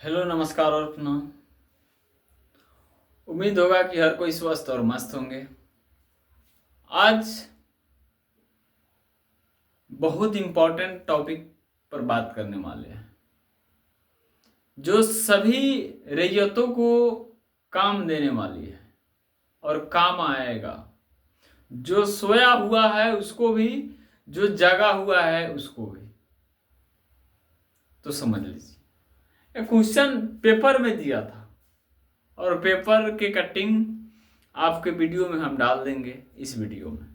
Hello नमस्कार और पुनः उम्मीद होगा कि हर कोई स्वस्थ और मस्त होंगे। आज बहुत इम्पोर्टेंट टॉपिक पर बात करने वाले हैं जो सभी रैयतों को काम देने वाली है और काम आएगा। जो सोया हुआ है उसको भी, जो जगा हुआ है उसको भी। तो समझ लीजिए, एक क्वेश्चन पेपर में दिया था और पेपर के कटिंग आपके वीडियो में हम डाल देंगे। इस वीडियो में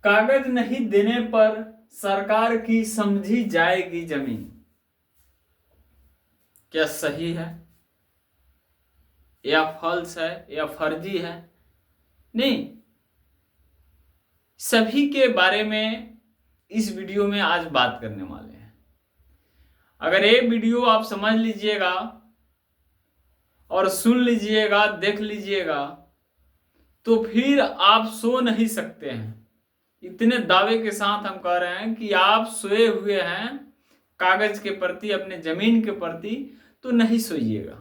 कागज नहीं देने पर सरकार की समझी जाएगी जमीन, क्या सही है या फॉल्स है या फर्जी है? नहीं, सभी के बारे में इस वीडियो में आज बात करने वाले हैं। अगर ये वीडियो आप समझ लीजिएगा और सुन लीजिएगा, देख लीजिएगा, तो फिर आप सो नहीं सकते हैं। इतने दावे के साथ हम कह रहे हैं कि आप सोए हुए हैं कागज के प्रति, अपने जमीन के प्रति, तो नहीं सोइएगा।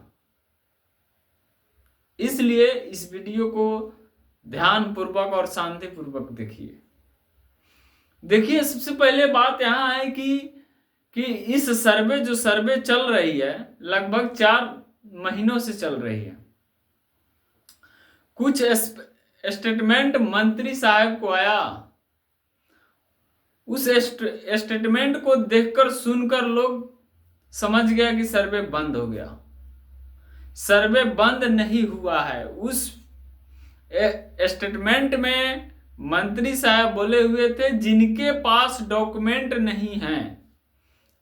इसलिए इस वीडियो को ध्यान पूर्वक और शांति पूर्वक देखिए। देखिए, सबसे पहले बात यहाँ है कि इस जो सर्वे चल रही है, लगभग 4 महीनों से चल रही है। कुछ स्टेटमेंट मंत्री साहब को आया, उस स्टेटमेंट को देखकर सुनकर लोग समझ गया कि सर्वे बंद हो गया। सर्वे बंद नहीं हुआ है। उस स्टेटमेंट में मंत्री साहब बोले हुए थे जिनके पास डॉक्यूमेंट नहीं है,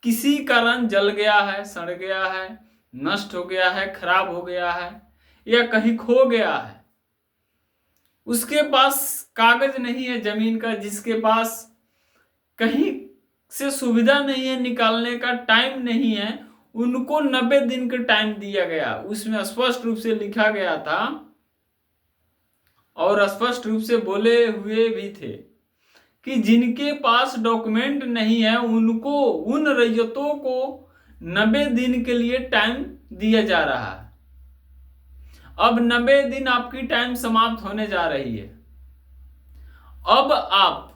किसी का रंग जल गया है, सड़ गया है, नष्ट हो गया है, खराब हो गया है या कहीं खो गया है, उसके पास कागज नहीं है जमीन का, जिसके पास कहीं से सुविधा नहीं है, निकालने का टाइम नहीं है, उनको 90 दिन का टाइम दिया गया। उसमें स्पष्ट रूप से लिखा गया था और स्पष्ट रूप से बोले हुए भी थे कि जिनके पास डॉक्यूमेंट नहीं है उनको, उन रैयतों को 90 दिन के लिए टाइम दिया जा रहा है। अब 90 दिन आपकी टाइम समाप्त होने जा रही है। अब आप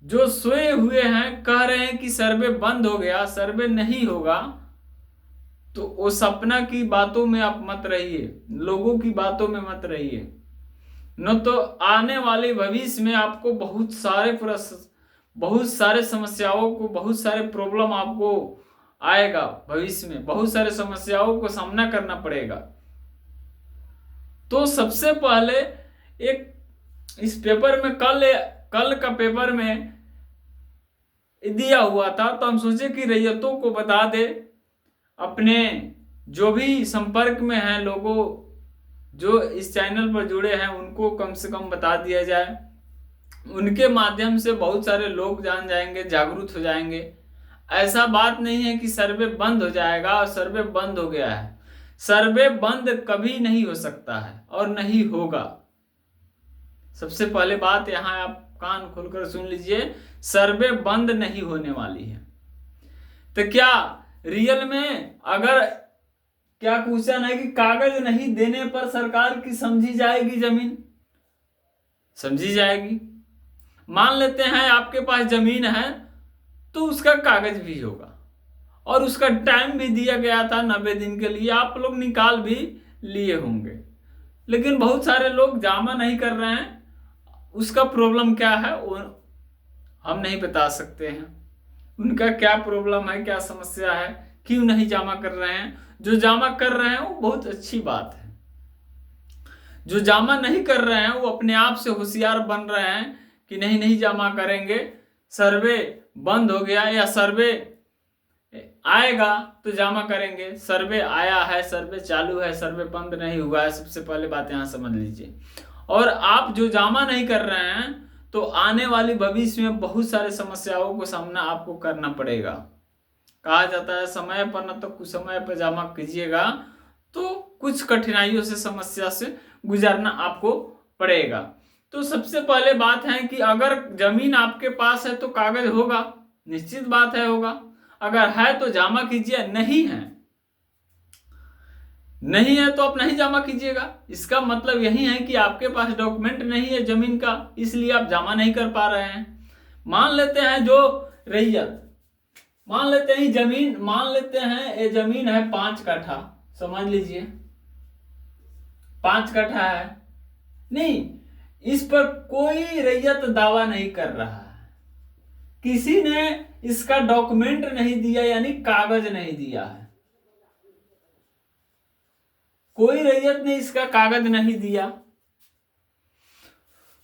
जो सोए हुए हैं कह रहे हैं कि सर्वे बंद हो गया, सर्वे नहीं होगा, तो वो सपना की बातों में आप मत रहिए, लोगों की बातों में मत रहिए। न तो आने वाले भविष्य में आपको बहुत सारे समस्याओं को, बहुत सारे प्रॉब्लम आपको आएगा। भविष्य में बहुत सारे समस्याओं को सामना करना पड़ेगा। तो सबसे पहले एक इस पेपर में कल का पेपर में दिया हुआ था, तो हम सोचे कि रैयतों को बता दे, अपने जो भी संपर्क में हैं लोगों, जो इस चैनल पर जुड़े हैं, उनको कम से कम बता दिया जाए। उनके माध्यम से बहुत सारे लोग जान जाएंगे, जागरूक हो जाएंगे। ऐसा बात नहीं है कि सर्वे बंद हो जाएगा और सर्वे बंद हो गया है। सर्वे बंद कभी नहीं हो सकता है और नहीं होगा। सबसे पहले बात यहाँ आप कान खोलकर सुन लीजिए, सर्वे बंद नहीं होने वाली है। तो क्या रियल में, अगर क्या क्वेश्चन है कि कागज नहीं देने पर सरकार की समझी जाएगी जमीन? समझी जाएगी। मान लेते हैं आपके पास जमीन है तो उसका कागज भी होगा और उसका टाइम भी दिया गया था 90 दिन के लिए, आप लोग निकाल भी लिए होंगे। लेकिन बहुत सारे लोग जमा नहीं कर रहे हैं। उसका प्रॉब्लम क्या है वो हम नहीं बता सकते हैं। उनका क्या प्रॉब्लम है, क्या समस्या है, क्यों नहीं जमा कर रहे हैं। जो जमा कर रहे हैं वो बहुत अच्छी बात है। जो जमा नहीं कर रहे हैं वो अपने आप से होशियार बन रहे हैं कि नहीं जमा करेंगे, सर्वे बंद हो गया या सर्वे आएगा तो जमा करेंगे। सर्वे आया है, सर्वे चालू है, सर्वे बंद नहीं हुआ है। सबसे पहले बात यहाँ समझ लीजिए। और आप जो जमा नहीं कर रहे हैं तो आने वाली भविष्य में बहुत सारे समस्याओं को सामना आपको करना पड़ेगा। कहा जाता है समय पर न तो कुछ समय पर जमा कीजिएगा तो कुछ कठिनाइयों से, समस्या से गुजरना आपको पड़ेगा। तो सबसे पहले बात है कि अगर जमीन आपके पास है तो कागज होगा, निश्चित बात है होगा। अगर है तो जमा कीजिए, नहीं है तो आप नहीं जमा कीजिएगा। इसका मतलब यही है कि आपके पास डॉक्यूमेंट नहीं है जमीन का, इसलिए आप जमा नहीं कर पा रहे हैं। मान लेते हैं जो रैयत, मान लेते हैं जमीन, मान लेते हैं ये जमीन है 5 कट्ठा, समझ लीजिए 5 कट्ठा है, नहीं इस पर कोई रैयत दावा नहीं कर रहा है, किसी ने इसका डॉक्यूमेंट नहीं दिया, यानी कागज नहीं दिया है, कोई रैयत ने इसका कागज नहीं दिया।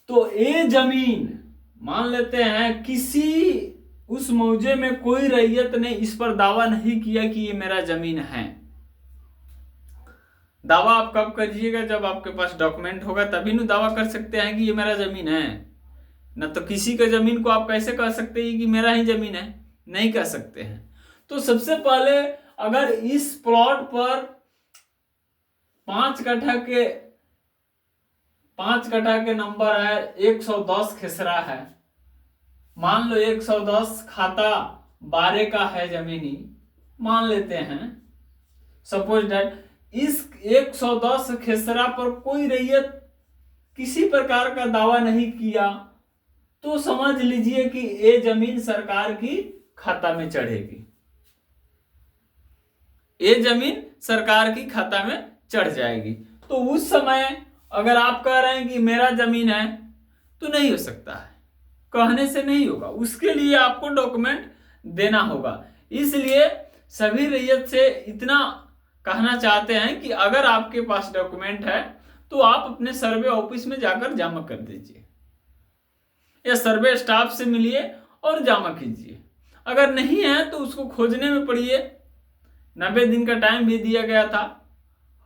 तो ये जमीन मान लेते हैं किसी उस मौजे में कोई रैयत ने इस पर दावा नहीं किया कि ये मेरा जमीन है। दावा आप कब करिएगा, जब आपके पास डॉक्यूमेंट होगा, तभी ना दावा कर सकते हैं कि ये मेरा जमीन है। न तो किसी का जमीन को आप कैसे कह सकते हैं कि मेरा ही जमीन है, नहीं कह सकते हैं। तो सबसे पहले अगर इस प्लॉट पर 5 कट्ठा के नंबर है 110 खेसरा है, मान लो 110 खाता 12 का है जमीनी, मान लेते हैं सपोज दैट इस 110 खेसरा पर कोई रैयत किसी प्रकार का दावा नहीं किया, तो समझ लीजिए कि ये जमीन सरकार की खाता में चढ़ेगी, ये जमीन सरकार की खाता में चढ़ जाएगी। तो उस समय अगर आप कह रहे हैं कि मेरा जमीन है, तो नहीं हो सकता है, कहने से नहीं होगा, उसके लिए आपको डॉक्यूमेंट देना होगा। इसलिए सभी रैयत से इतना कहना चाहते हैं कि अगर आपके पास डॉक्यूमेंट है तो आप अपने सर्वे ऑफिस में जाकर जमा कर दीजिए, या सर्वे स्टाफ से मिलिए और जमा कीजिए। अगर नहीं है तो उसको खोजने में पड़िए। 90 दिन का टाइम भी दिया गया था,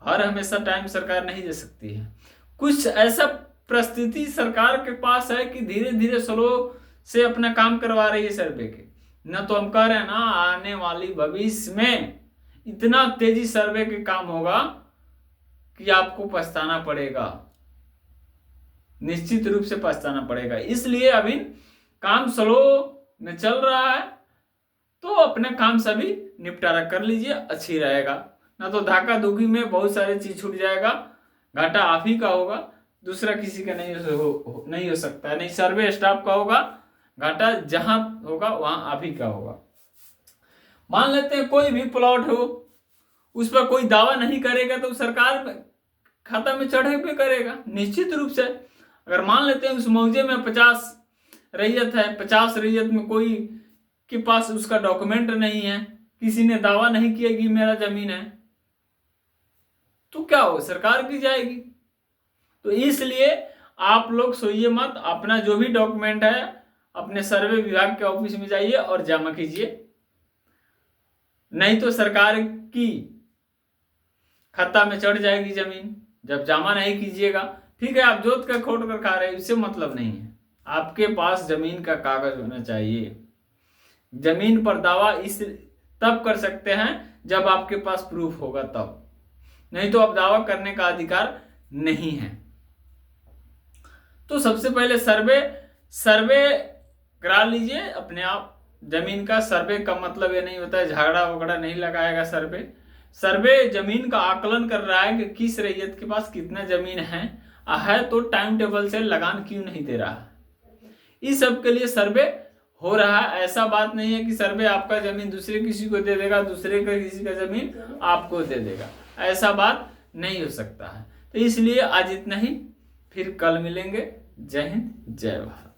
हर हमेशा टाइम सरकार नहीं दे सकती है। कुछ ऐसा परिस्थिति सरकार के पास है कि धीरे धीरे स्लो से अपना काम करवा रही है सर्वे के। न तो हम कह रहे हैं ना आने वाली भविष्य में इतना तेजी सर्वे के काम होगा कि आपको पछताना पड़ेगा, निश्चित रूप से पछताना पड़ेगा। इसलिए अभी काम स्लो में चल रहा है, तो अपने काम सभी निपटारा कर लीजिए, अच्छी रहेगा। ना तो धाका धुकी में बहुत सारे चीज छूट जाएगा, घाटा आप ही का होगा, दूसरा किसी का नहीं हो सकता है। नहीं सर्वे स्टाफ का होगा, घाटा जहां होगा वहां आप ही का होगा। मान लेते हैं कोई भी प्लॉट हो, उस पर कोई दावा नहीं करेगा तो सरकार खाता में चढ़े भी करेगा निश्चित रूप से। अगर मान लेते हैं उस मौजे में 50 रैयत है, 50 रैयत में कोई के पास उसका डॉक्यूमेंट नहीं है, किसी ने दावा नहीं किया कि मेरा जमीन है, तो क्या हो, सरकार की जाएगी। तो इसलिए आप लोग सोइए मत, अपना जो भी डॉक्यूमेंट है अपने सर्वे विभाग के ऑफिस में जाइए और जमा कीजिए, नहीं तो सरकार की खाता में चढ़ जाएगी जमीन जब जमा नहीं कीजिएगा। ठीक है, आप जोत कर खोट कर खा रहे हैं, इससे मतलब नहीं है। आपके पास जमीन का कागज होना चाहिए। जमीन पर दावा इस तब कर सकते हैं जब आपके पास प्रूफ होगा तब, नहीं तो आप दावा करने का अधिकार नहीं है। तो सबसे पहले सर्वे करा लीजिए अपने आप। जमीन का सर्वे का मतलब ये नहीं होता है झगड़ा वगड़ा नहीं लगाएगा सर्वे जमीन का आकलन कर रहा है कि किस रैयत के पास कितना जमीन है तो टाइम टेबल से लगान क्यों नहीं दे रहा है, इस सब के लिए सर्वे हो रहा है। ऐसा बात नहीं है कि सर्वे आपका जमीन दूसरे किसी को दे देगा, दूसरे का किसी का जमीन आपको दे देगा, ऐसा बात नहीं हो सकता है। तो इसलिए आज इतना ही, फिर कल मिलेंगे। जय हिंद, जय भारत।